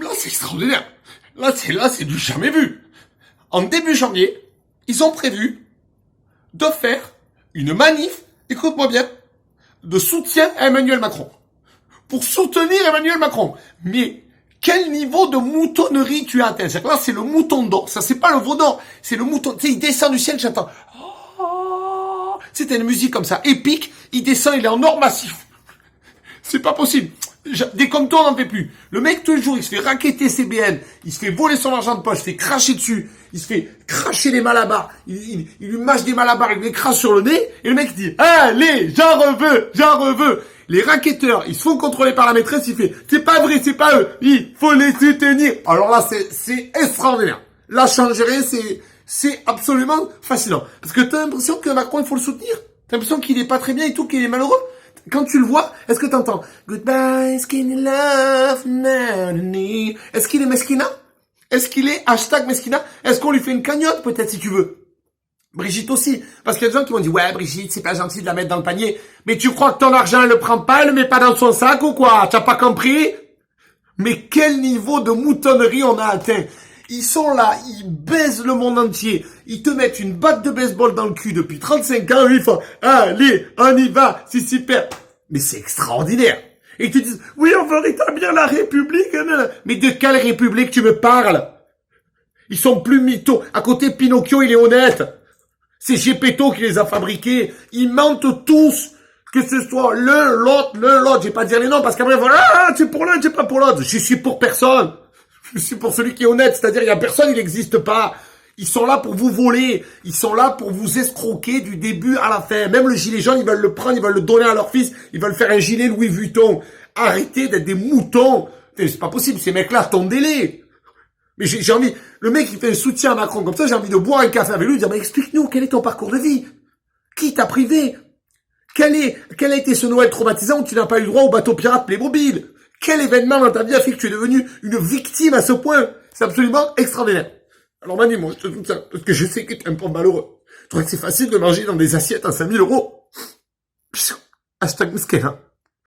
là, c'est extraordinaire. Là, c'est du jamais vu. En début janvier, ils ont prévu de faire une manif, écoute-moi bien, de soutien à Emmanuel Macron. Pour soutenir Emmanuel Macron. Mais quel niveau de moutonnerie tu as atteint? C'est-à-dire que là, c'est le mouton d'or. Ça, c'est pas le veau d'or. C'est le mouton. Tu sais, il descend du ciel, j'entends. Oh, c'était une musique comme ça, épique. Il descend, il est en or massif. C'est pas possible. Des comme toi, on n'en fait plus. Le mec, tous les jours, il se fait raqueter CBN, il se fait voler son argent de poche, il se fait cracher dessus, il se fait cracher les malabars, il lui mâche des malabars, il lui écrase sur le nez, et le mec dit, allez, j'en reveux. Les raquetteurs, ils se font contrôler par la maîtresse, il fait, c'est pas vrai, c'est pas eux, il faut les soutenir. Alors là, c'est extraordinaire. Là, changer, c'est absolument fascinant. Parce que t'as l'impression que Macron, il faut le soutenir. T'as l'impression qu'il est pas très bien et tout, qu'il est malheureux. Quand tu le vois, est-ce que t'entends Goodbye, skinny love, nanani. Est-ce qu'il est mesquina? Est-ce qu'il est #mesquina? Est-ce qu'on lui fait une cagnotte, peut-être, si tu veux? Brigitte aussi. Parce qu'il y a des gens qui m'ont dit, ouais, Brigitte, c'est pas gentil de la mettre dans le panier. Mais tu crois que ton argent, elle le prend pas, elle le met pas dans son sac ou quoi? T'as pas compris? Mais quel niveau de moutonnerie on a atteint? Ils sont là, ils baisent le monde entier. Ils te mettent une batte de baseball dans le cul depuis 35 ans. Ils font, allez, on y va, c'est super. Mais c'est extraordinaire. Et ils te disent, oui, on veut rétablir la République. Mais de quelle République tu me parles? Ils sont plus mythos. À côté, Pinocchio, il est honnête. C'est Gepetto qui les a fabriqués. Ils mentent tous. Que ce soit l'un, l'autre. Je vais pas dire les noms parce qu'après, voilà, c'est pour l'un, c'est pas pour l'autre. Je suis pour personne. Je suis pour celui qui est honnête, c'est-à-dire il y a personne, il n'existe pas. Ils sont là pour vous voler, ils sont là pour vous escroquer du début à la fin. Même le gilet jaune, ils veulent le prendre, ils veulent le donner à leur fils, ils veulent faire un gilet Louis Vuitton. Arrêtez d'être des moutons. C'est pas possible, ces mecs-là, tondez-les. Mais j'ai envie, le mec qui fait un soutien à Macron comme ça, j'ai envie de boire un café avec lui et dire, mais explique-nous, quel est ton parcours de vie? Qui t'a privé? Quel a été ce Noël traumatisant où tu n'as pas eu droit au bateau pirate Playmobil? Quel événement dans ta vie a fait que tu es devenu une victime à ce point? C'est absolument extraordinaire. Alors Manu, moi, je te dis ça, parce que je sais que tu es un pauvre malheureux. Tu crois que c'est facile de manger dans des assiettes à 5000 euros? #mesquina.